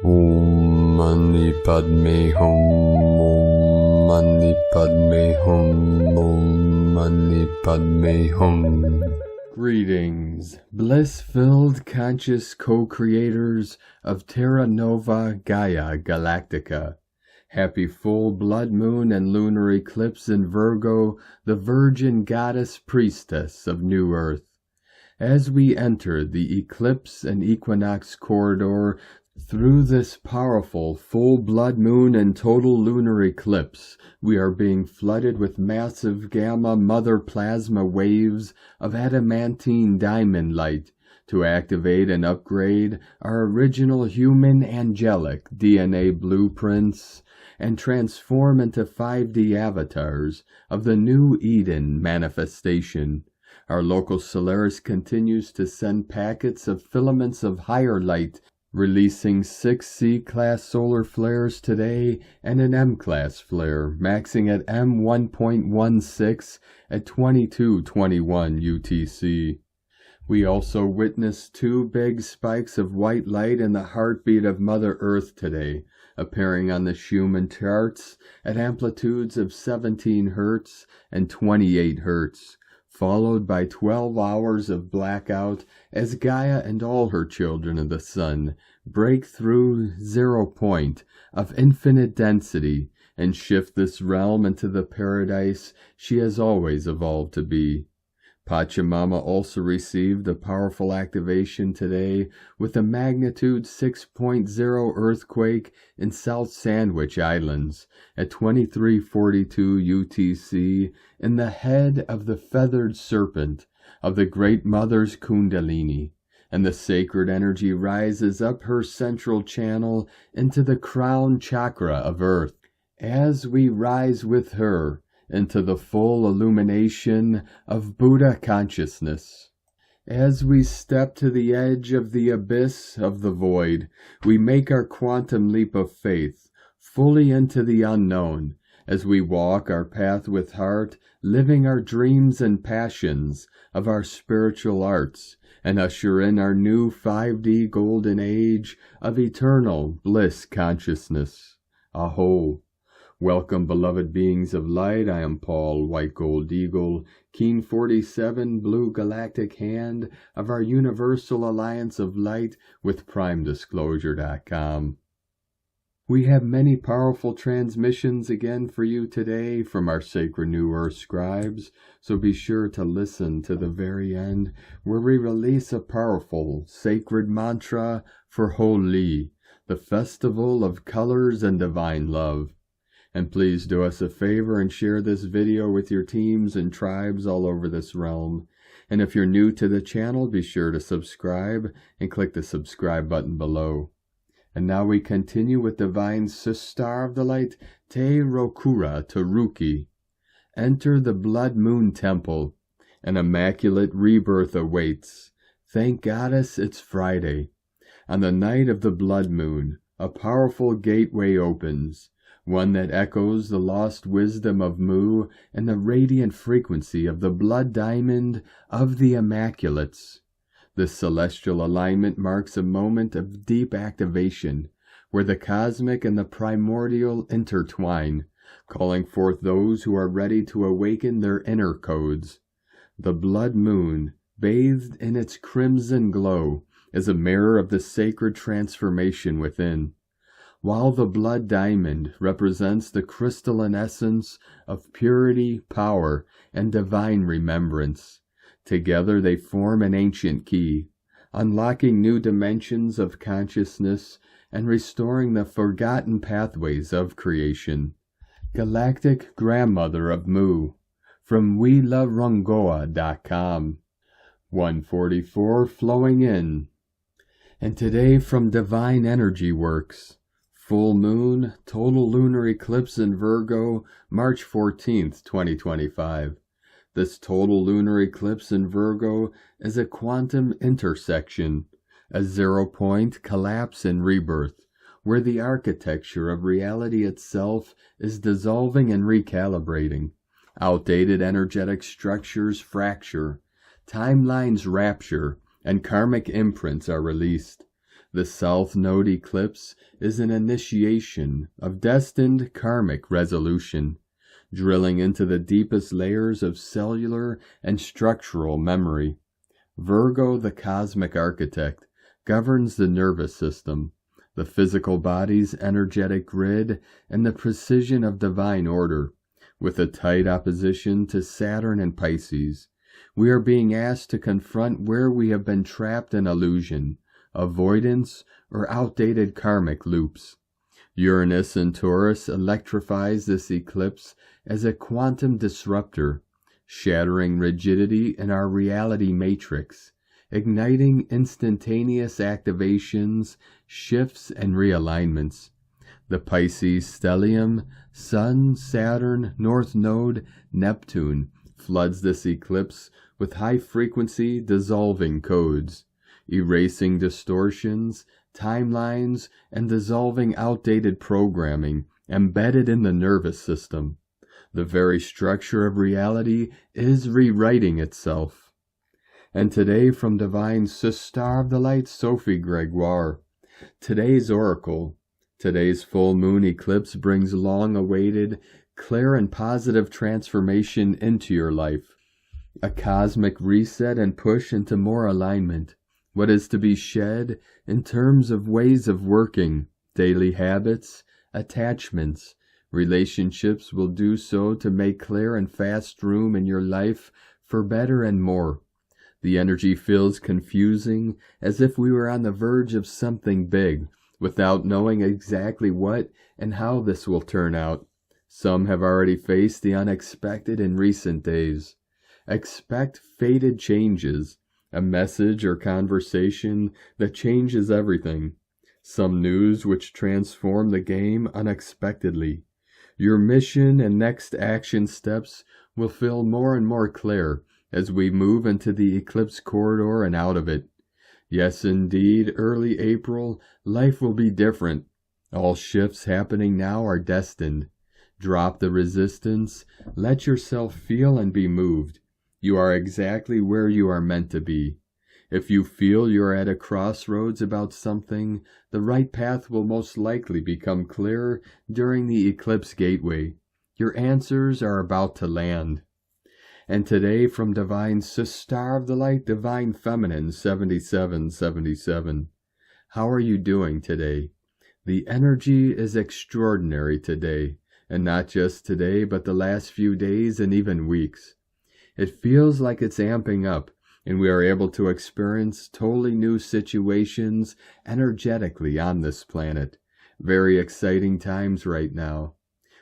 Om Mani Padme Hum. Om Mani Padme Hum. Om Mani Padme Hum. Greetings, bliss-filled conscious co-creators of Terra Nova Gaia Galactica. Happy full blood moon and lunar eclipse in Virgo, the virgin goddess priestess of New Earth. As we enter the eclipse and equinox corridor through this powerful full blood moon and total lunar eclipse, we are being flooded with massive gamma mother plasma waves of adamantine diamond light to activate and upgrade our original human angelic DNA blueprints and transform into 5D avatars of the new Eden manifestation. Our local Solaris continues to send packets of filaments of higher light, releasing 6 C-class solar flares today and an M-class flare, maxing at M1.16 at 22:21 UTC. We also witnessed 2 big spikes of white light in the heartbeat of Mother Earth today, appearing on the Schumann charts at amplitudes of 17 Hz and 28 Hz. Followed by 12 hours of blackout as Gaia and all her children of the sun break through 0 point of infinite density and shift this realm into the paradise she has always evolved to be. Pachamama also received a powerful activation today with a magnitude 6.0 earthquake in South Sandwich Islands at 23:42 UTC in the head of the feathered serpent of the Great Mother's Kundalini, and the sacred energy rises up her central channel into the crown chakra of Earth. As we rise with her into the full illumination of Buddha consciousness. As we step to the edge of the abyss of the void, we make our quantum leap of faith fully into the unknown as we walk our path with heart, living our dreams and passions of our spiritual arts, and usher in our new 5D golden age of eternal bliss consciousness. A'ho. Welcome, beloved beings of light. I am Paul, White Gold Eagle, Keen 47, Blue Galactic Hand of our Universal Alliance of Light with PrimeDisclosure.com. We have many powerful transmissions again for you today from our sacred New Earth scribes, so be sure to listen to the very end where we release a powerful sacred mantra for Holi, the festival of colors and divine love. And please do us a favor and share this video with your teams and tribes all over this realm. And if you're new to the channel, be sure to subscribe and click the subscribe button below. And now we continue with Divine Sister of the Light, Te Rokura Taruki. Enter the Blood Moon Temple. An immaculate rebirth awaits. Thank Goddess it's Friday. On the night of the blood moon, a powerful gateway opens. One that echoes the lost wisdom of Mu and the radiant frequency of the blood diamond of the Immaculates. This celestial alignment marks a moment of deep activation, where the cosmic and the primordial intertwine, calling forth those who are ready to awaken their inner codes. The blood moon, bathed in its crimson glow, is a mirror of the sacred transformation within, while the blood diamond represents the crystalline essence of purity, power, and divine remembrance. Together they form an ancient key, unlocking new dimensions of consciousness and restoring the forgotten pathways of creation. Galactic Grandmother of Mu, from WeLoveRungoa.com. 144 flowing in. And today from Divine Energy Works. Full moon, total lunar eclipse in Virgo, March 14th, 2025. This total lunar eclipse in Virgo is a quantum intersection, a 0 point collapse and rebirth, where the architecture of reality itself is dissolving and recalibrating. Outdated energetic structures fracture, timelines rapture, and karmic imprints are released. The South Node eclipse is an initiation of destined karmic resolution, drilling into the deepest layers of cellular and structural memory. Virgo, the cosmic architect, governs the nervous system, the physical body's energetic grid, and the precision of divine order. With a tight opposition to Saturn and Pisces, we are being asked to confront where we have been trapped in illusion, avoidance, or outdated karmic loops. Uranus in Taurus electrifies this eclipse as a quantum disruptor, shattering rigidity in our reality matrix, igniting instantaneous activations, shifts, and realignments. The Pisces stellium, Sun, Saturn, North Node, Neptune floods this eclipse with high-frequency dissolving codes, erasing distortions, timelines, and dissolving outdated programming embedded in the nervous system. The very structure of reality is rewriting itself. And today from Divine Sister of the Light, Sophie Gregoire. Today's oracle. Today's full moon eclipse brings long-awaited, clear and positive transformation into your life. A cosmic reset and push into more alignment. What is to be shed in terms of ways of working, daily habits, attachments, relationships will do so to make clear and fast room in your life for better and more. The energy feels confusing, as if we were on the verge of something big, without knowing exactly what and how this will turn out. Some have already faced the unexpected in recent days. Expect fated changes, a message or conversation that changes everything. Some news which transform the game unexpectedly. Your mission and next action steps will feel more and more clear as we move into the eclipse corridor and out of it. Yes, indeed, early April, life will be different. All shifts happening now are destined. Drop the resistance, let yourself feel and be moved. You are exactly where you are meant to be. If you feel you're at a crossroads about something, the right path will most likely become clearer during the eclipse gateway. Your answers are about to land. And today from Divine Sister of the Light, Divine Feminine 7777. How are you doing today? The energy is extraordinary today, and not just today, but the last few days and even weeks. It feels like it's amping up, and we are able to experience totally new situations energetically on this planet. Very exciting times right now.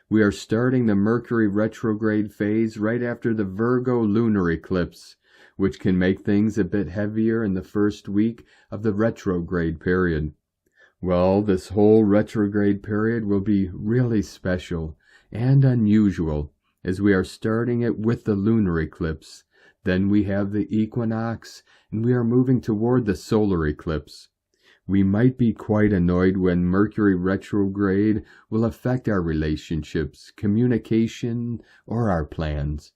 We are starting the Mercury retrograde phase right after the Virgo lunar eclipse, which can make things a bit heavier in the first week of the retrograde period. Well, this whole retrograde period will be really special and unusual, as we are starting it with the lunar eclipse. Then we have the equinox, and we are moving toward the solar eclipse. We might be quite annoyed when Mercury retrograde will affect our relationships, communication, or our plans.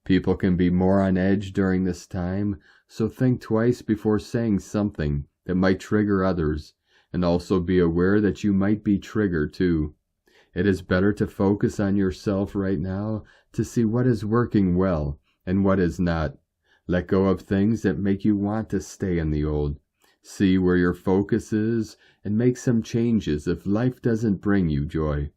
People can be more on edge during this time, so think twice before saying something that might trigger others, and also be aware that you might be triggered too. It is better to focus on yourself right now to see what is working well and what is not. Let go of things that make you want to stay in the old. See where your focus is and make some changes if life doesn't bring you joy.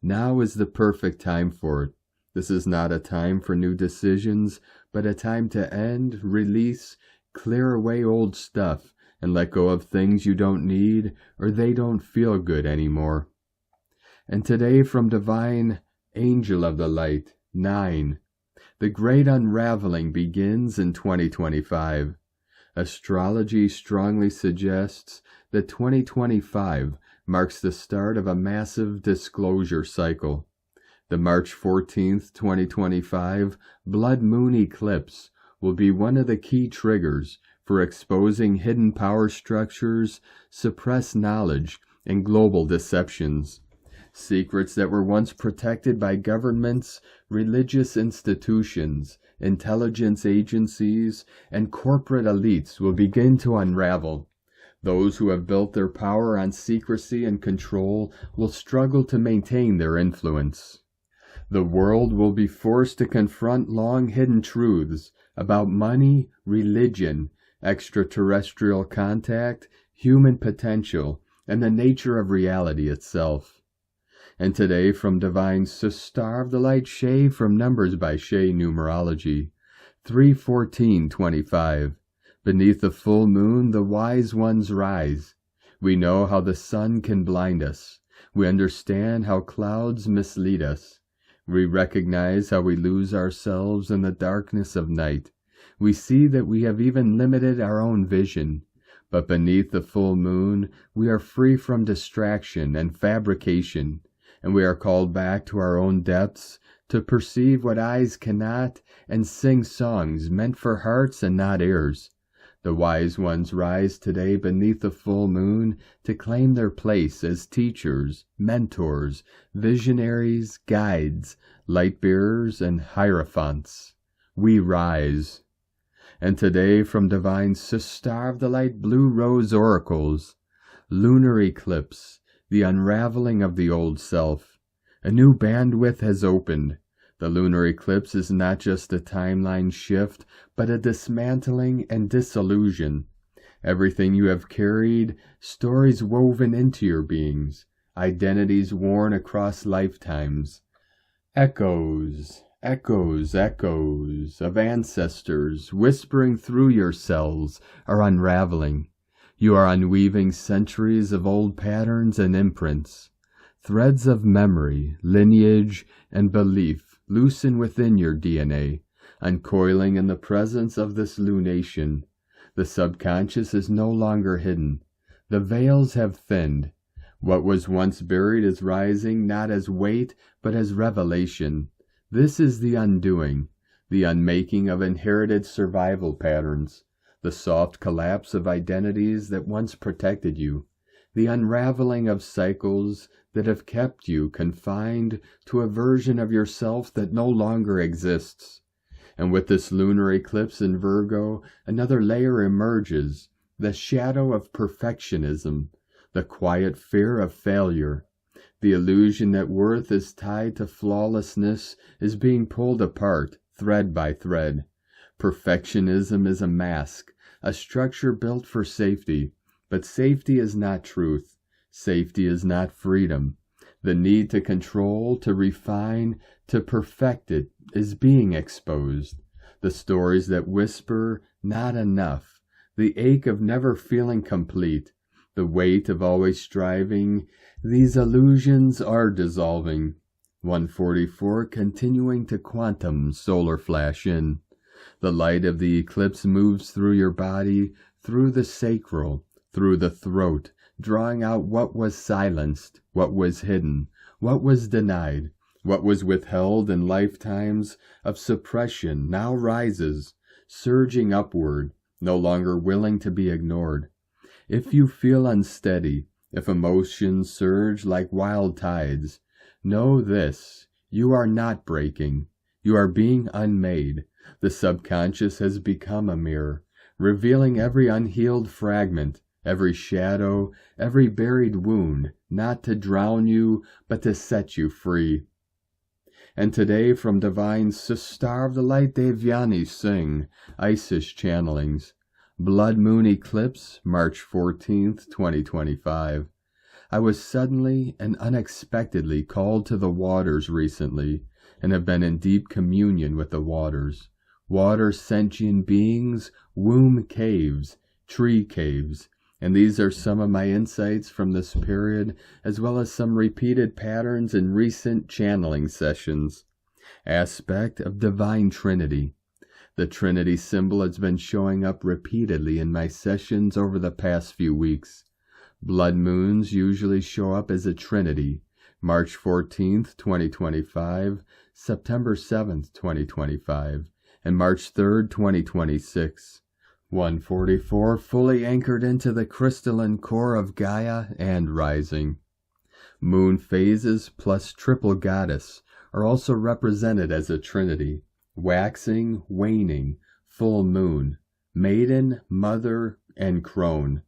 Now is the perfect time for it. This is not a time for new decisions, but a time to end, release, clear away old stuff, and let go of things you don't need or they don't feel good anymore. And today from Divine Angel of the Light, 9. The Great Unraveling begins in 2025. Astrology strongly suggests that 2025 marks the start of a massive disclosure cycle. The March 14th, 2025 blood moon eclipse will be one of the key triggers for exposing hidden power structures, suppressed knowledge, and global deceptions. Secrets that were once protected by governments, religious institutions, intelligence agencies, and corporate elites will begin to unravel. Those who have built their power on secrecy and control will struggle to maintain their influence. The world will be forced to confront long-hidden truths about money, religion, extraterrestrial contact, human potential, and the nature of reality itself. And today, from Divine Star of the Light Shay, from Numbers by Shay Numerology, 3:14:25. Beneath the full moon, the wise ones rise. We know how the sun can blind us. We understand how clouds mislead us. We recognize how we lose ourselves in the darkness of night. We see that we have even limited our own vision. But beneath the full moon, we are free from distraction and fabrication, and we are called back to our own depths to perceive what eyes cannot and sing songs meant for hearts and not ears. The wise ones rise today beneath the full moon to claim their place as teachers, mentors, visionaries, guides, light bearers, and hierophants. We rise. And today, from Divine Star of the Light Blue Rose Oracles, Lunar Eclipse, the unraveling of the old self. A new bandwidth has opened. The lunar eclipse is not just a timeline shift, but a dismantling and dissolution. Everything you have carried, stories woven into your beings, identities worn across lifetimes. Echoes, echoes, echoes of ancestors whispering through your cells are unraveling. You are unweaving centuries of old patterns and imprints. Threads of memory, lineage, and belief loosen within your DNA, uncoiling in the presence of this lunation. The subconscious is no longer hidden. The veils have thinned. What was once buried is rising, not as weight, but as revelation. This is the undoing, the unmaking of inherited survival patterns, the soft collapse of identities that once protected you, the unraveling of cycles that have kept you confined to a version of yourself that no longer exists. And with this lunar eclipse in Virgo, another layer emerges, the shadow of perfectionism, the quiet fear of failure. The illusion that worth is tied to flawlessness is being pulled apart, thread by thread. Perfectionism is a mask, a structure built for safety, but safety is not truth. Safety is not freedom. The need to control, to refine, to perfect it is being exposed. The stories that whisper, not enough. The ache of never feeling complete. The weight of always striving. These illusions are dissolving. 144 continuing to quantum solar flash in. The light of the eclipse moves through your body, through the sacral, through the throat, drawing out what was silenced, what was hidden, what was denied, what was withheld in lifetimes of suppression now rises, surging upward, no longer willing to be ignored. If you feel unsteady, if emotions surge like wild tides, know this, you are not breaking, you are being unmade. The subconscious has become a mirror, revealing every unhealed fragment, every shadow, every buried wound, not to drown you, but to set you free. And today, from Divine Star of the Light DATtoNne sing Isis channelings. Blood Moon Eclipse, March 14th, 2025. I was suddenly and unexpectedly called to the waters recently, and have been in deep communion with the waters. Water sentient beings, womb caves, tree caves, and these are some of my insights from this period, as well as some repeated patterns in recent channeling sessions. Aspect of Divine Trinity. The Trinity symbol has been showing up repeatedly in my sessions over the past few weeks. Blood moons usually show up as a Trinity. March 14th, 2025, September 7th, 2025, and March 3rd, 2026. 144 fully anchored into the crystalline core of Gaia and rising. Moon phases plus triple goddess are also represented as a trinity: waxing, waning, full moon, maiden, mother, and crone.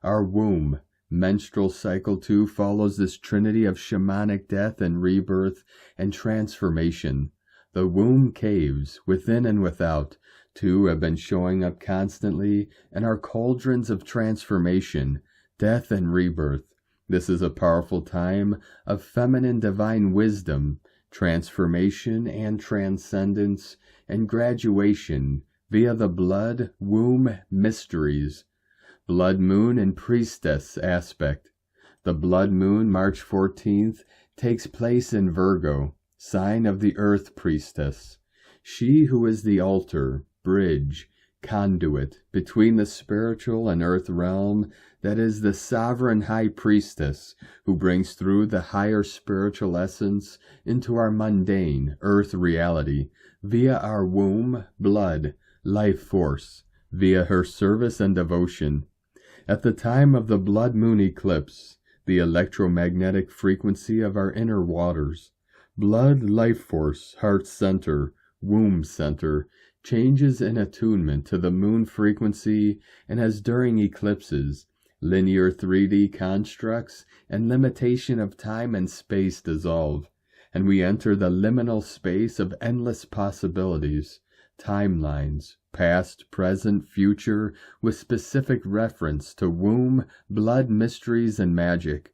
our womb. Menstrual cycle 2 follows this trinity of shamanic death and rebirth and transformation. The womb caves, within and without, 2 have been showing up constantly and are cauldrons of transformation, death and rebirth. This is a powerful time of feminine divine wisdom, transformation and transcendence, and graduation via the blood womb mysteries. Blood moon and priestess aspect. The blood moon, March 14th, takes place in Virgo, sign of the earth priestess. She who is the altar, bridge, conduit between the spiritual and earth realm, that is the sovereign high priestess who brings through the higher spiritual essence into our mundane earth reality via our womb, blood, life force, via her service and devotion. At the time of the blood moon eclipse, the electromagnetic frequency of our inner waters, blood, life force, heart center, womb center, changes in attunement to the moon frequency, and as during eclipses, linear 3D constructs and limitation of time and space dissolve, and we enter the liminal space of endless possibilities, timelines, past, present, future, with specific reference to womb, blood mysteries, and magic.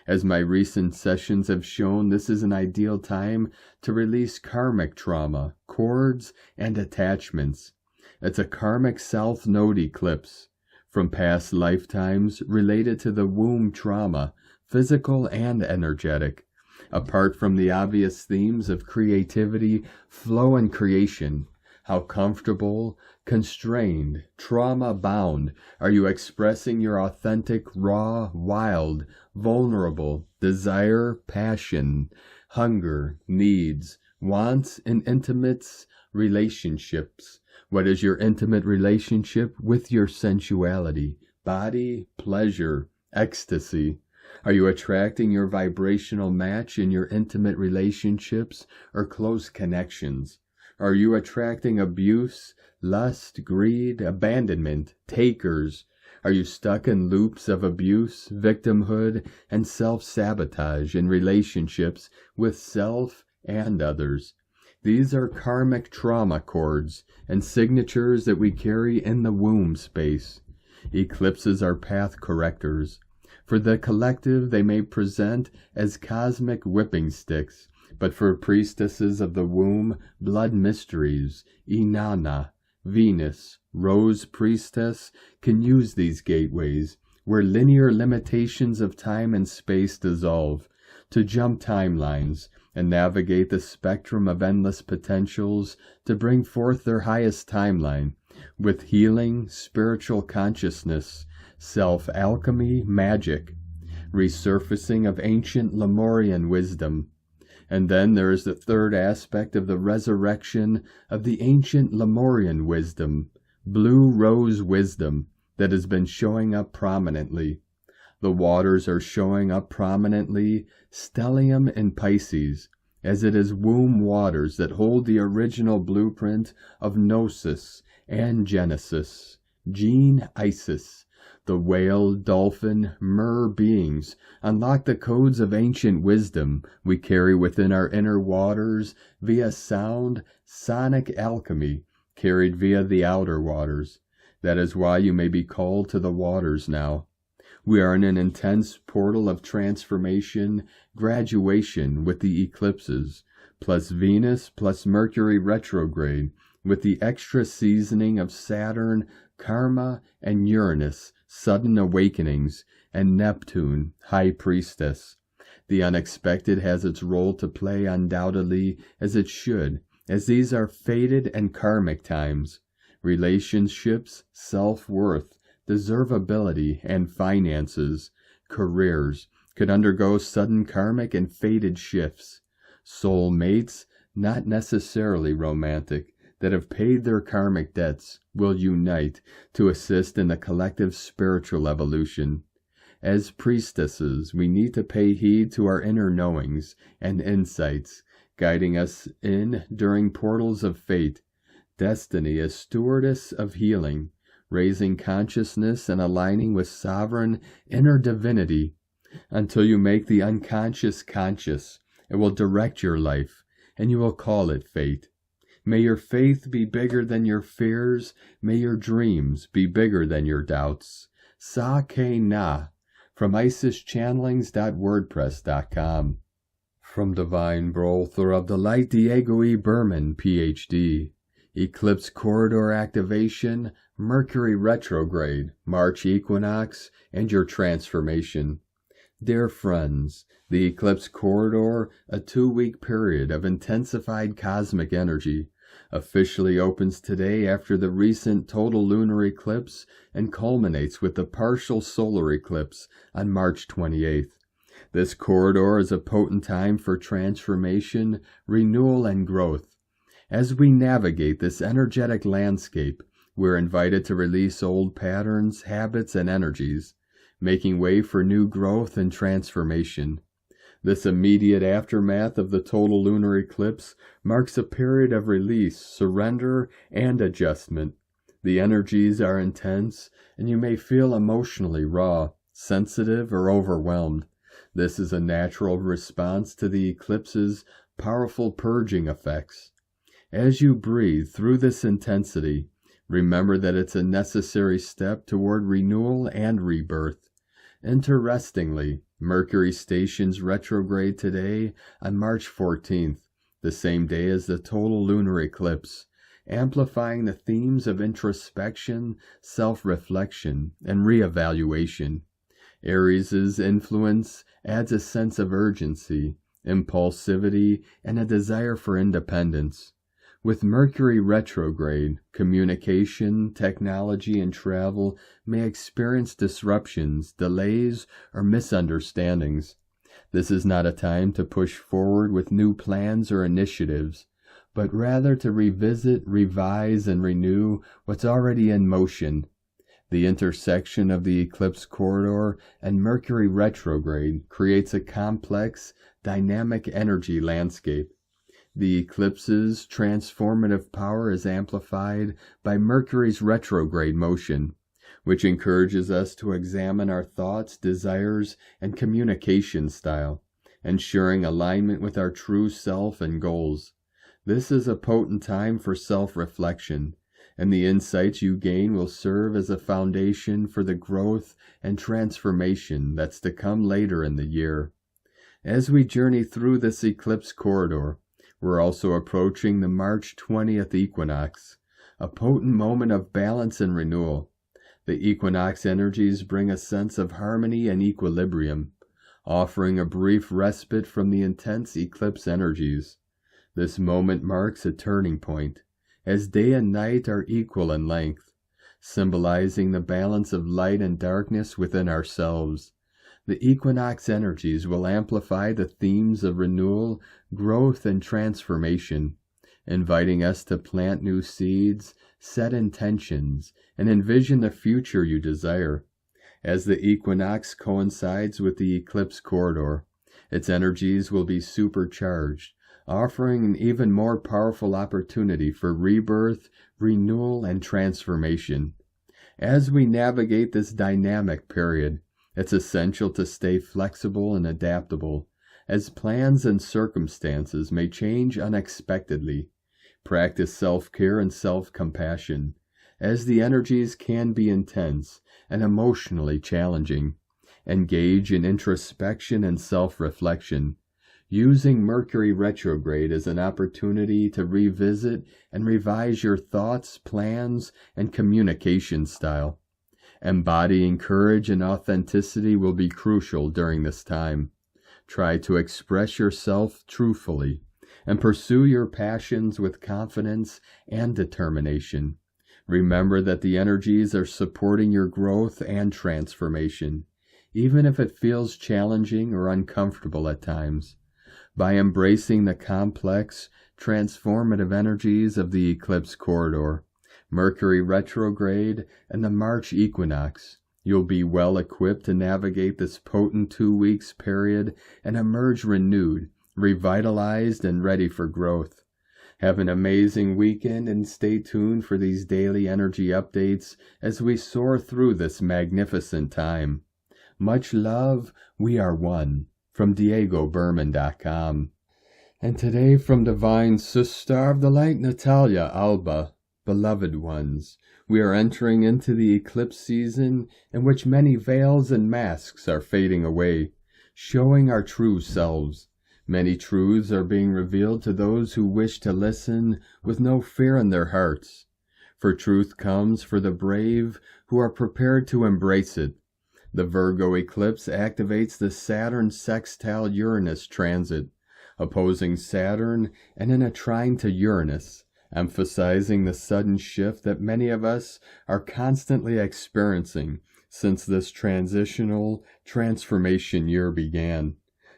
As my recent sessions have shown, this is an ideal time to release karmic trauma, cords, and attachments. It's a karmic South Node eclipse from past lifetimes related to the womb trauma, physical and energetic. Apart from the obvious themes of creativity, flow, and creation, how comfortable, constrained, trauma-bound are you expressing your authentic, raw, wild, vulnerable desire, passion, hunger, needs, wants, and intimate relationships? What is your intimate relationship with your sensuality, body, pleasure, ecstasy? Are you attracting your vibrational match in your intimate relationships or close connections? Are you attracting abuse, lust, greed, abandonment, takers? Are you stuck in loops of abuse, victimhood, and self-sabotage in relationships with self and others? These are karmic trauma cords and signatures that we carry in the womb space. Eclipses are path correctors. For the collective, they may present as cosmic whipping sticks, but for priestesses of the womb, blood mysteries, Inanna, Venus, Rose Priestess, can use these gateways, where linear limitations of time and space dissolve, to jump timelines and navigate the spectrum of endless potentials to bring forth their highest timeline, with healing, spiritual consciousness, self-alchemy, magic, resurfacing of ancient Lemurian wisdom. And then there is the third aspect of the resurrection of the ancient Lemurian wisdom, blue rose wisdom, that has been showing up prominently. The waters are showing up prominently, stellium and Pisces, as it is womb waters that hold the original blueprint of Gnosis and Genesis. Gene Isis, the whale, dolphin, mer beings unlock the codes of ancient wisdom we carry within our inner waters via sound, sonic alchemy, carried via the outer waters. That is why you may be called to the waters now. We are in an intense portal of transformation, graduation with the eclipses, plus Venus, plus Mercury retrograde, with the extra seasoning of Saturn, Karma, and Uranus, sudden awakenings, and Neptune, high priestess. The unexpected has its role to play undoubtedly, as it should, as these are fated and karmic times. Relationships, self-worth, deservability, and finances, careers, could undergo sudden karmic and fated shifts. Soul mates, not necessarily romantic, that have paid their karmic debts will unite to assist in the collective spiritual evolution. As priestesses, we need to pay heed to our inner knowings and insights, guiding us in during portals of fate. Destiny as stewardess of healing, raising consciousness and aligning with sovereign inner divinity until you make the unconscious conscious. It will direct your life, and you will call it fate. May your faith be bigger than your fears. May your dreams be bigger than your doubts. Sa ke na, from IsisChannelings.wordpress.com. From Divine Brother of the Light Diego E. Berman, Ph.D. Eclipse Corridor Activation, Mercury Retrograde, March Equinox, and your transformation. Dear friends, the Eclipse Corridor, a 2-week period of intensified cosmic energy, officially opens today after the recent total lunar eclipse and culminates with the partial solar eclipse on March 28th. This corridor is a potent time for transformation, renewal, and growth. As we navigate this energetic landscape, we're invited to release old patterns, habits, and energies, making way for new growth and transformation. This immediate aftermath of the total lunar eclipse marks a period of release, surrender, and adjustment. The energies are intense, and you may feel emotionally raw, sensitive, or overwhelmed. This is a natural response to the eclipse's powerful purging effects. As you breathe through this intensity, remember that it's a necessary step toward renewal and rebirth. Interestingly, Mercury stations retrograde today on March 14th, the same day as the total lunar eclipse, amplifying the themes of introspection, self-reflection, and reevaluation. Aries' influence adds a sense of urgency, impulsivity, and a desire for independence. With Mercury retrograde, communication, technology, and travel may experience disruptions, delays, or misunderstandings. This is not a time to push forward with new plans or initiatives, but rather to revisit, revise, and renew what's already in motion. The intersection of the eclipse corridor and Mercury retrograde creates a complex, dynamic energy landscape. The eclipse's transformative power is amplified by Mercury's retrograde motion, which encourages us to examine our thoughts, desires, and communication style, ensuring alignment with our true self and goals. This is a potent time for self-reflection, and the insights you gain will serve as a foundation for the growth and transformation that's to come later in the year. As we journey through this eclipse corridor, we're also approaching the March 20th equinox, a potent moment of balance and renewal. The equinox energies bring a sense of harmony and equilibrium, offering a brief respite from the intense eclipse energies. This moment marks a turning point, as day and night are equal in length, symbolizing the balance of light and darkness within ourselves. The equinox energies will amplify the themes of renewal, growth, and transformation, inviting us to plant new seeds, set intentions, and envision the future you desire. As the equinox coincides with the eclipse corridor, its energies will be supercharged, offering an even more powerful opportunity for rebirth, renewal, and transformation. As we navigate this dynamic period, it's essential to stay flexible and adaptable, as plans and circumstances may change unexpectedly. Practice self-care and self-compassion, as the energies can be intense and emotionally challenging. Engage in introspection and self-reflection, using Mercury retrograde as an opportunity to revisit and revise your thoughts, plans, and communication style. Embodying courage and authenticity will be crucial during this time. Try to express yourself truthfully and pursue your passions with confidence and determination. Remember that the energies are supporting your growth and transformation, even if it feels challenging or uncomfortable at times. By embracing the complex, transformative energies of the eclipse corridor, Mercury retrograde, and the March equinox, you'll be well equipped to navigate this potent 2 weeks period and emerge renewed, revitalized, and ready for growth. Have an amazing weekend and stay tuned for these daily energy updates as we soar through this magnificent time. Much love, we are one. From DiegoBerman.com. And today from Divine Sister of the Light, Natalia Alba. Beloved ones, we are entering into the eclipse season in which many veils and masks are fading away, showing our true selves. Many truths are being revealed to those who wish to listen with no fear in their hearts. For truth comes for the brave who are prepared to embrace it. The Virgo eclipse activates the Saturn sextile Uranus transit, opposing Saturn and in a trine to Uranus, emphasizing the sudden shift that many of us are constantly experiencing since this transitional transformation year began.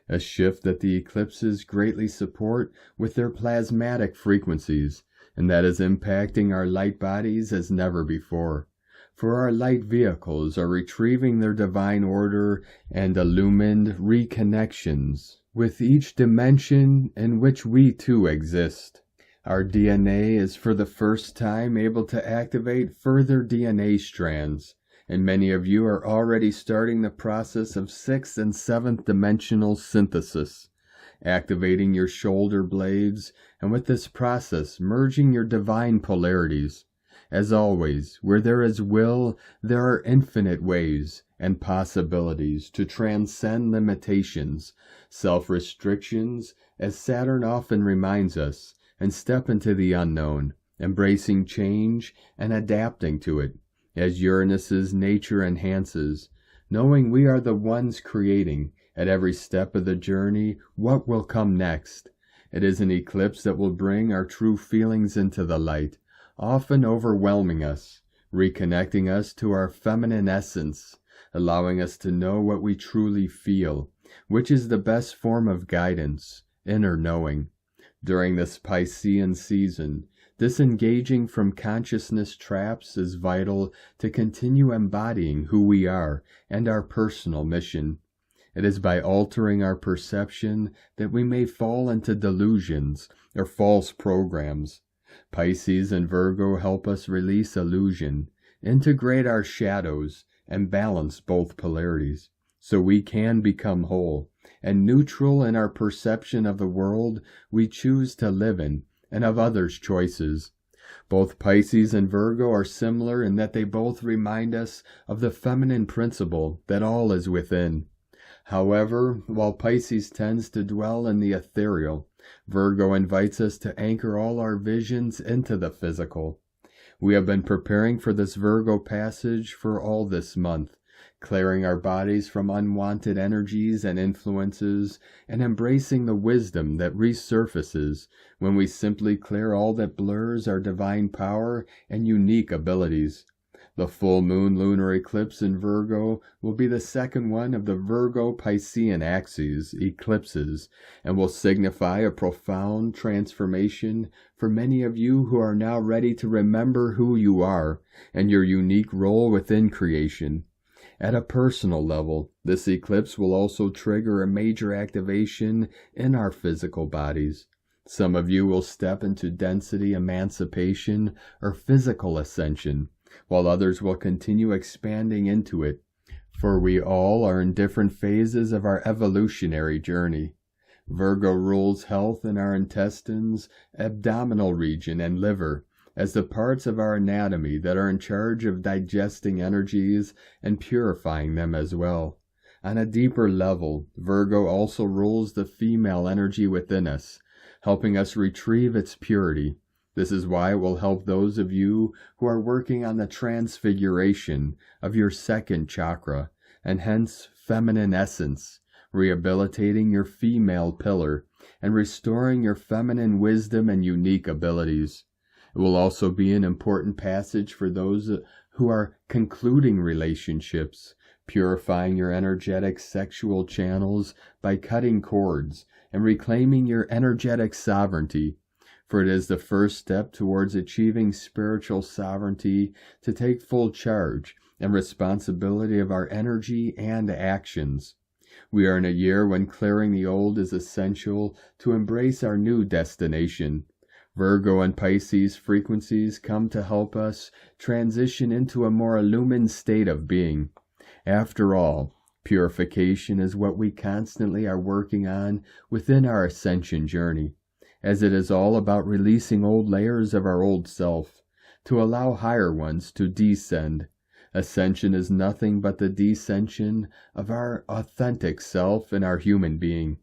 A shift that the eclipses greatly support with their plasmatic frequencies, and that is impacting our light bodies as never before. For our light vehicles are retrieving their divine order and illumined reconnections with each dimension in which we too exist. Our DNA is for the first time able to activate further DNA strands, and many of you are already starting the process of 6th and 7th dimensional synthesis, activating your shoulder blades, and with this process merging your divine polarities. As always, where there is will, there are infinite ways and possibilities to transcend limitations, self-restrictions, as Saturn often reminds us, and step into the unknown, embracing change and adapting to it, as Uranus's nature enhances, knowing we are the ones creating, at every step of the journey, what will come next. It is an eclipse that will bring our true feelings into the light, often overwhelming us, reconnecting us to our feminine essence, allowing us to know what we truly feel, which is the best form of guidance, inner knowing. During this Piscean season, disengaging from consciousness traps is vital to continue embodying who we are and our personal mission. It is by altering our perception that we may fall into delusions or false programs. Pisces and Virgo help us release illusion, integrate our shadows, and balance both polarities, so we can become whole and neutral in our perception of the world we choose to live in and of others' choices. Both Pisces and Virgo are similar in that they both remind us of the feminine principle that all is within. However, while Pisces tends to dwell in the ethereal, Virgo invites us to anchor all our visions into the physical. We have been preparing for this Virgo passage for all this month, clearing our bodies from unwanted energies and influences, and embracing the wisdom that resurfaces when we simply clear all that blurs our divine power and unique abilities. The full moon lunar eclipse in Virgo will be the second one of the Virgo-Piscean axes, eclipses, and will signify a profound transformation for many of you who are now ready to remember who you are and your unique role within creation. At a personal level, this eclipse will also trigger a major activation in our physical bodies. Some of you will step into density emancipation or physical ascension, while others will continue expanding into it, for we all are in different phases of our evolutionary journey. Virgo rules health in our intestines, abdominal region, and liver, as the parts of our anatomy that are in charge of digesting energies and purifying them as well. On a deeper level, Virgo also rules the female energy within us, helping us retrieve its purity. This is why it will help those of you who are working on the transfiguration of your second chakra, and hence feminine essence, rehabilitating your female pillar, and restoring your feminine wisdom and unique abilities. It will also be an important passage for those who are concluding relationships, purifying your energetic sexual channels by cutting cords, and reclaiming your energetic sovereignty. For it is the first step towards achieving spiritual sovereignty to take full charge and responsibility of our energy and actions. We are in a year when clearing the old is essential to embrace our new destination. Virgo and Pisces frequencies come to help us transition into a more illumined state of being. After all, purification is what we constantly are working on within our ascension journey, as it is all about releasing old layers of our old self, to allow higher ones to descend. Ascension is nothing but the descension of our authentic self and our human being.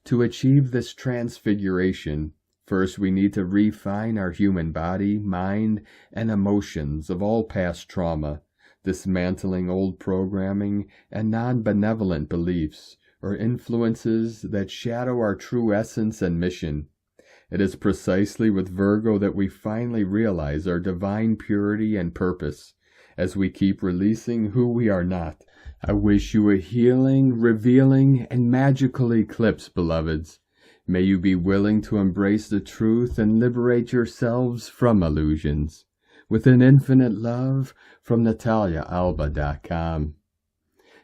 To achieve this transfiguration, first we need to refine our human body, mind, and emotions of all past trauma, dismantling old programming and non-benevolent beliefs or influences that shadow our true essence and mission. It is precisely with Virgo that we finally realize our divine purity and purpose, as we keep releasing who we are not. I wish you a healing, revealing, and magical eclipse, beloveds. May you be willing to embrace the truth and liberate yourselves from illusions. With an infinite love, from NataliaAlba.com.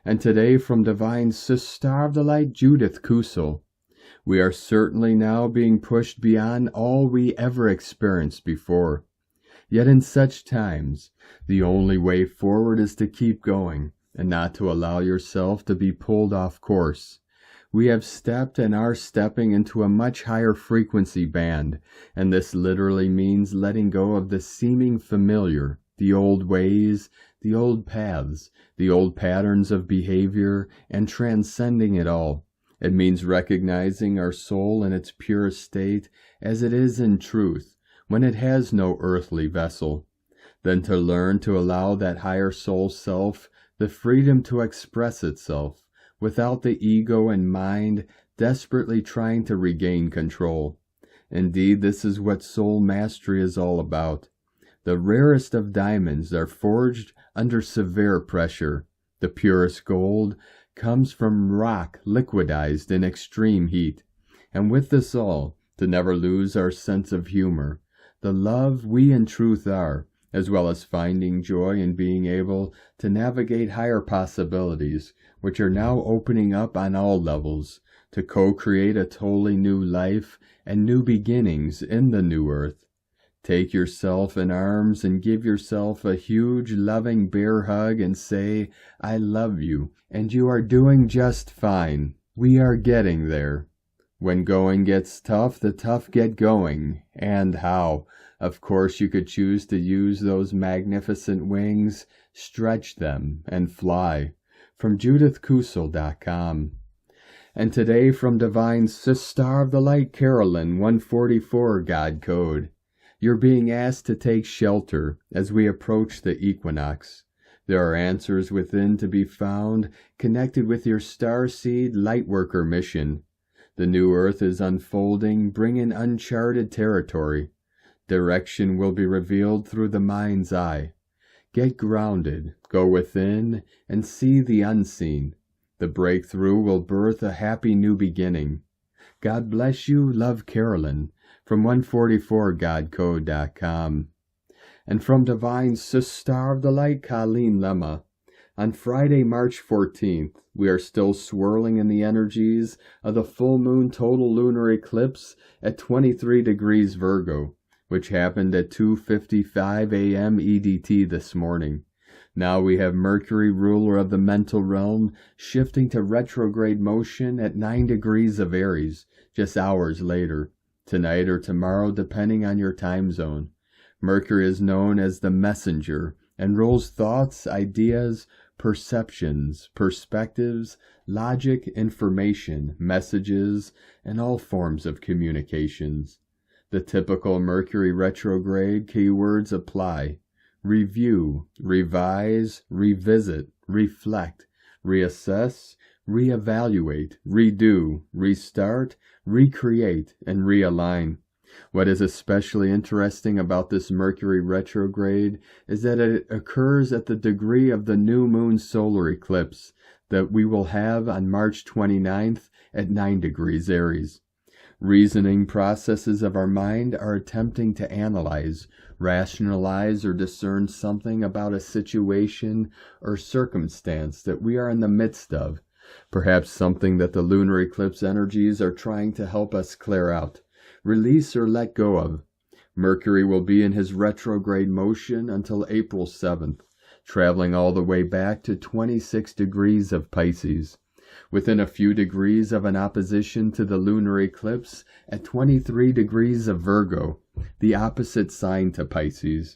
And today from Divine Sister of the Light, Judith Kusel. We are certainly now being pushed beyond all we ever experienced before. Yet in such times, the only way forward is to keep going, and not to allow yourself to be pulled off course. We have stepped and are stepping into a much higher frequency band, and this literally means letting go of the seeming familiar, the old ways, the old paths, the old patterns of behavior, and transcending it all. It means recognizing our soul in its purest state as it is in truth, when it has no earthly vessel. Then to learn to allow that higher soul self the freedom to express itself, without the ego and mind desperately trying to regain control. Indeed, this is what soul mastery is all about. The rarest of diamonds are forged under severe pressure. The purest gold comes from rock liquidized in extreme heat. And with this all, to never lose our sense of humor, the love we in truth are, as well as finding joy in being able to navigate higher possibilities, which are now opening up on all levels, to co-create a totally new life and new beginnings in the new earth. Take yourself in arms and give yourself a huge, loving bear hug and say, I love you, and you are doing just fine. We are getting there. When going gets tough, the tough get going. And how? Of course, you could choose to use those magnificent wings, stretch them, and fly. From JudithKusel.com. And today from Divine Sister of the Light, Carolyn, 144 God Code. You're being asked to take shelter as we approach the equinox. There are answers within to be found connected with your Starseed Lightworker mission. The new earth is unfolding, bringing uncharted territory. Direction will be revealed through the mind's eye. Get grounded, go within, and see the unseen. The breakthrough will birth a happy new beginning. God bless you, love, Carolyn, from 144godcode.com. And from Divine Sister of the Light, Colleen Lemma. On Friday, March 14th, we are still swirling in the energies of the full moon total lunar eclipse at 23 degrees Virgo, which happened at 2:55 a.m. EDT this morning. Now we have Mercury, ruler of the mental realm, shifting to retrograde motion at 9 degrees of Aries, just hours later, tonight or tomorrow depending on your time zone. Mercury is known as the messenger and rules thoughts, ideas, perceptions, perspectives, logic, information, messages, and all forms of communications. The typical Mercury retrograde keywords apply: review, revise, revisit, reflect, reassess, reevaluate, redo, restart, recreate, and realign. What is especially interesting about this Mercury retrograde is that it occurs at the degree of the new moon solar eclipse that we will have on March 29th at 9 degrees Aries. Reasoning processes of our mind are attempting to analyze, rationalize, or discern something about a situation or circumstance that we are in the midst of, perhaps something that the lunar eclipse energies are trying to help us clear out, release, or let go of. Mercury will be in his retrograde motion until April 7th, traveling all the way back to 26 degrees of Pisces, within a few degrees of an opposition to the lunar eclipse at 23 degrees of Virgo, the opposite sign to Pisces.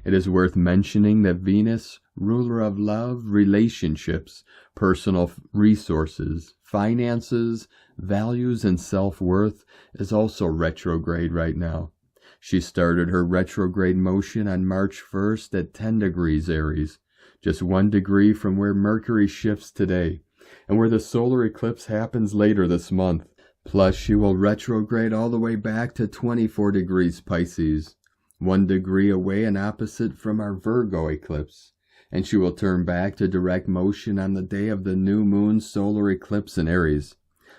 It is worth mentioning that Venus, ruler of love, relationships, personal resources, finances, values, and self-worth, is also retrograde right now. She started her retrograde motion on March 1st at 10 degrees Aries, just 1 degree from where Mercury shifts today, and where the solar eclipse happens later this month. Plus, she will retrograde all the way back to 24 degrees Pisces, 1 degree away and opposite from our Virgo eclipse, and she will turn back to direct motion on the day of the new moon solar eclipse in Aries.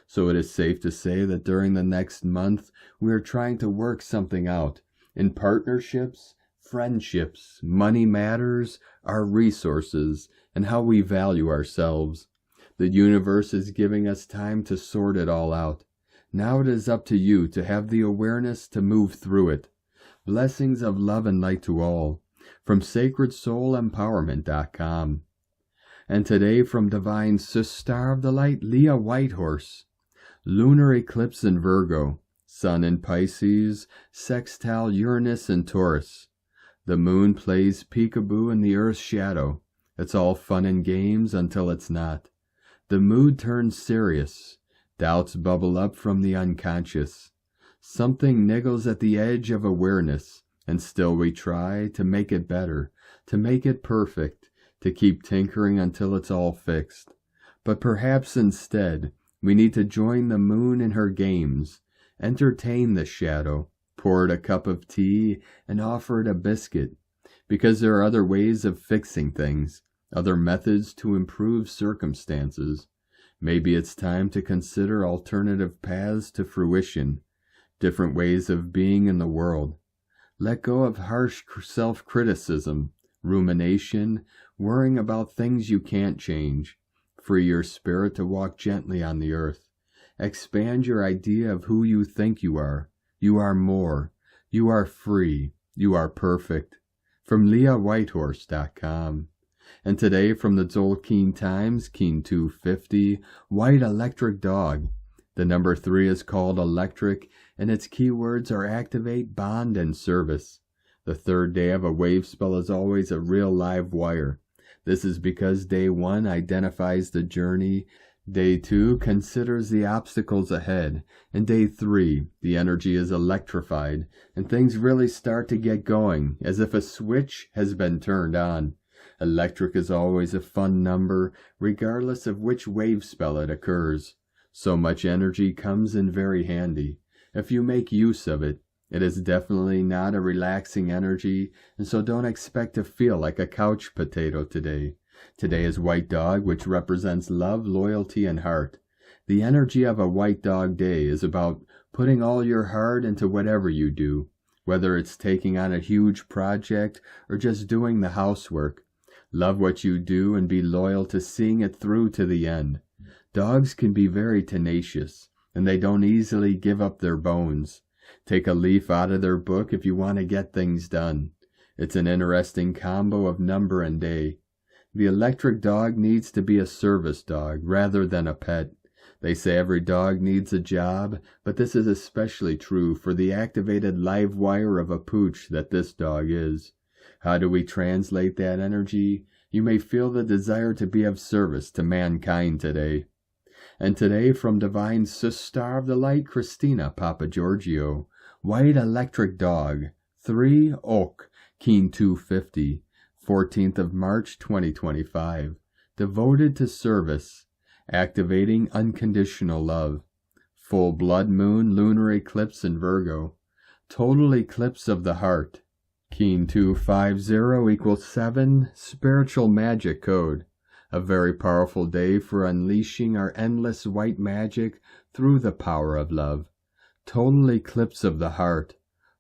So it is safe to say that during the next month, we are trying to work something out in partnerships, friendships, money matters, our resources, and how we value ourselves. The universe is giving us time to sort it all out. Now it is up to you to have the awareness to move through it. Blessings of love and light to all, from SacredSoulEmpowerment.com. And today from Divine Star of the Light, Leah Whitehorse. Lunar eclipse in Virgo, Sun in Pisces, sextile Uranus in Taurus. The moon plays peekaboo in the Earth's shadow. It's all fun and games until it's not. The mood turns serious. Doubts bubble up from the unconscious. Something niggles at the edge of awareness, and still we try to make it better, to make it perfect, to keep tinkering until it's all fixed. But perhaps instead, we need to join the moon in her games, entertain the shadow, pour it a cup of tea, and offer it a biscuit, because there are other ways of fixing things, other methods to improve circumstances. Maybe it's time to consider alternative paths to fruition, different ways of being in the world. Let go of harsh self-criticism, rumination, worrying about things you can't change. Free your spirit to walk gently on the earth. Expand your idea of who you think you are. You are more. You are free. You are perfect. From LeahWhitehorse.com. And today from the Tzolk'in Times, Keen 250, White Electric Dog. The number 3 is called electric, and its keywords are activate, bond, and service. The third day of a wave spell is always a real live wire. This is because day 1 identifies the journey, day 2 considers the obstacles ahead, and day 3, the energy is electrified, and things really start to get going, as if a switch has been turned on. Electric is always a fun number, regardless of which wave spell it occurs. So much energy comes in very handy. If you make use of it, it is definitely not a relaxing energy, and so don't expect to feel like a couch potato today. Today is White Dog, which represents love, loyalty, and heart. The energy of a White Dog day is about putting all your heart into whatever you do, whether it's taking on a huge project or just doing the housework. Love what you do and be loyal to seeing it through to the end. Dogs can be very tenacious, and they don't easily give up their bones. Take a leaf out of their book if you want to get things done. It's an interesting combo of number and day. The electric dog needs to be a service dog rather than a pet. They say every dog needs a job, but this is especially true for the activated live wire of a pooch that this dog is. How do we translate that energy? You may feel the desire to be of service to mankind today. And today from Divine Star of the Light, Christina Papagiorgio, White Electric Dog, 3 Oak, Keen 250, 14th of March 2025, devoted to service, activating unconditional love, full blood moon lunar eclipse in Virgo, total eclipse of the heart, Keen 250 equals 7, spiritual magic code. A very powerful day for unleashing our endless white magic through the power of love. Total eclipse of the heart.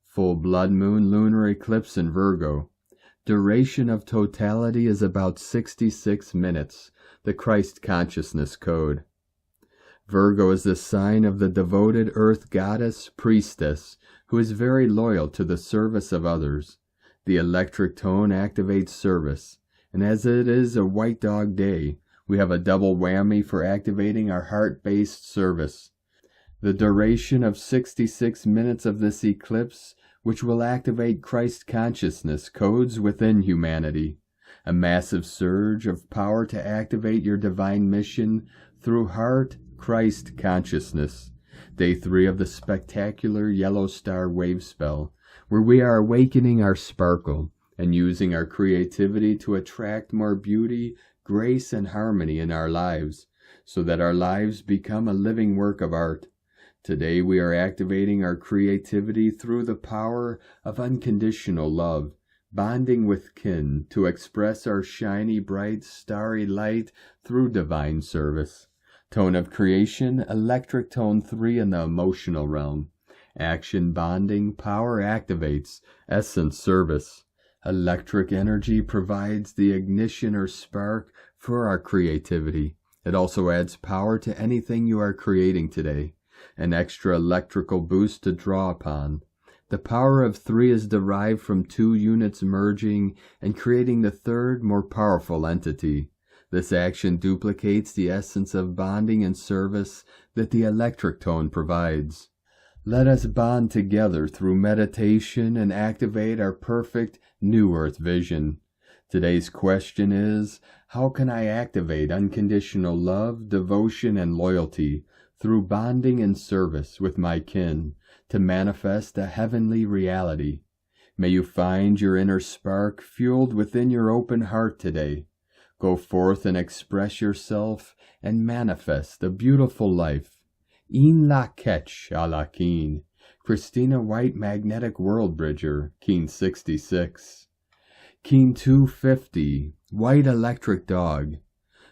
Full blood moon lunar eclipse in Virgo. Duration of totality is about 66 minutes. The Christ consciousness code. Virgo is the sign of the devoted earth goddess priestess who is very loyal to the service of others. The electric tone activates service, and as it is a white dog day, we have a double whammy for activating our heart-based service. The duration of 66 minutes of this eclipse, which will activate Christ consciousness codes within humanity. A massive surge of power to activate your divine mission through heart Christ consciousness. Day 3 of the spectacular yellow star wave spell, where we are awakening our sparkle and using our creativity to attract more beauty, grace, and harmony in our lives, so that our lives become a living work of art. Today we are activating our creativity through the power of unconditional love, bonding with kin to express our shiny, bright, starry light through divine service. Tone of creation, electric tone 3 in the emotional realm. Action, bonding, power activates, essence, service. Electric energy provides the ignition or spark for our creativity. It also adds power to anything you are creating today. An extra electrical boost to draw upon. The power of 3 is derived from 2 units merging and creating the third, more powerful entity. This action duplicates the essence of bonding and service that the electric tone provides. Let us bond together through meditation and activate our perfect New Earth vision. Today's question is, how can I activate unconditional love, devotion, and loyalty through bonding and service with my kin to manifest a heavenly reality? May you find your inner spark fueled within your open heart today. Go forth and express yourself and manifest a beautiful life. In la ketch a la keen. Christina White, Magnetic World Bridger, Keen 66. Keen 250, White Electric Dog.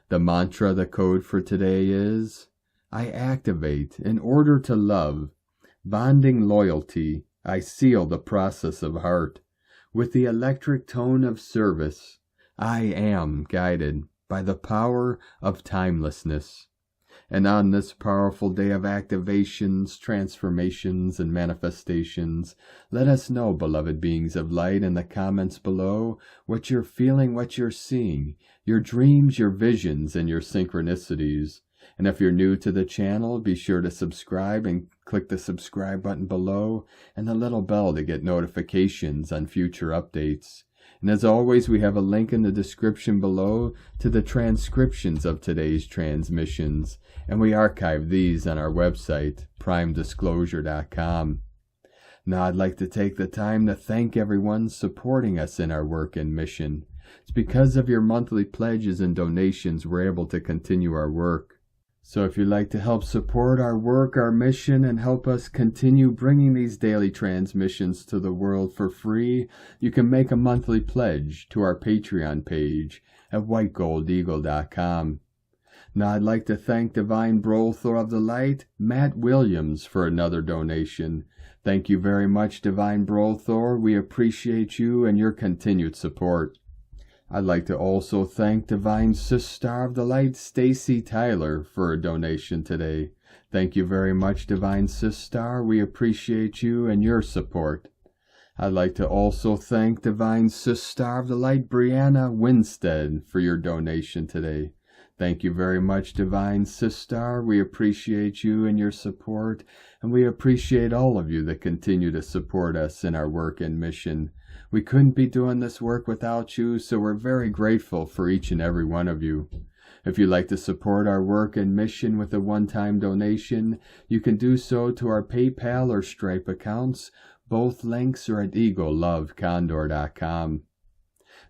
The mantra, the code for today is, I activate in order to love. Bonding loyalty, I seal the process of heart. With the electric tone of service, I am guided by the power of timelessness. And on this powerful day of activations, transformations, and manifestations, let us know, beloved beings of light, in the comments below, what you're feeling, what you're seeing, your dreams, your visions, and your synchronicities. And if you're new to the channel, be sure to subscribe and click the subscribe button below and the little bell to get notifications on future updates. And as always, we have a link in the description below to the transcriptions of today's transmissions, and we archive these on our website, primedisclosure.com. Now I'd like to take the time to thank everyone supporting us in our work and mission. It's because of your monthly pledges and donations we're able to continue our work. So if you'd like to help support our work, our mission, and help us continue bringing these daily transmissions to the world for free, you can make a monthly pledge to our Patreon page at whitegoldeagle.com. Now I'd like to thank Divine BreAnna of the Light, Matt Williams, for another donation. Thank you very much, Divine BreAnna. We appreciate you and your continued support. I'd like to also thank Divine Sister of the Light, Stacie Tyler, for a donation today. Thank you very much, Divine Sister. We appreciate you and your support. I'd like to also thank Divine Sister of the Light, BreAnna Winstead, for your donation today. Thank you very much, Divine Sister. We appreciate you and your support, and we appreciate all of you that continue to support us in our work and mission. We couldn't be doing this work without you, so we're very grateful for each and every one of you. If you'd like to support our work and mission with a one-time donation, you can do so to our PayPal or Stripe accounts. Both links are at eaglelovecondor.com.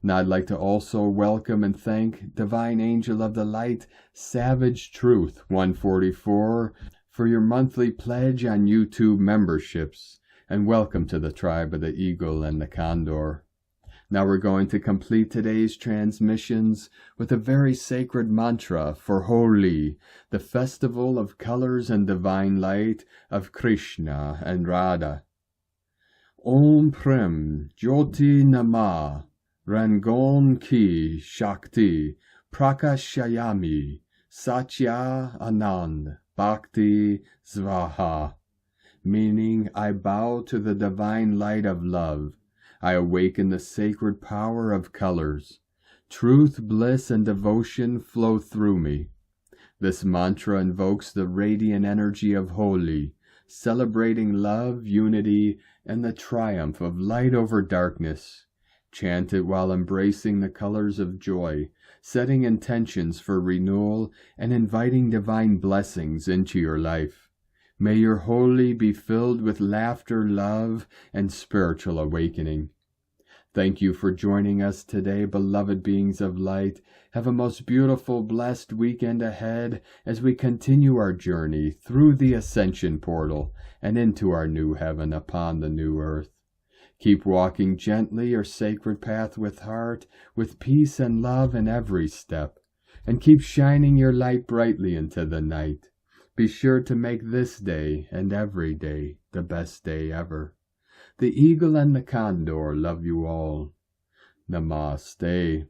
Now I'd like to also welcome and thank Divine Angel of the Light, Savage Truth 144, for your monthly pledge on YouTube memberships. And welcome to the tribe of the Eagle and the Condor. Now we're going to complete today's transmissions with a very sacred mantra for Holi, the festival of colors and divine light of Krishna and Radha. Om Prem Jyoti Nama Rangon Ki Shakti Prakashayami Satya Anand Bhakti Svaha, meaning I bow to the divine light of love. I awaken the sacred power of colors. Truth, bliss, and devotion flow through me. This mantra invokes the radiant energy of Holi, celebrating love, unity, and the triumph of light over darkness. Chant it while embracing the colors of joy, setting intentions for renewal, and inviting divine blessings into your life. May your Holi be filled with laughter, love, and spiritual awakening. Thank you for joining us today, beloved beings of light. Have a most beautiful, blessed weekend ahead as we continue our journey through the Ascension portal and into our new heaven upon the new earth. Keep walking gently your sacred path with heart, with peace and love in every step, and keep shining your light brightly into the night. Be sure to make this day and every day the best day ever. The eagle and the condor love you all. Namaste.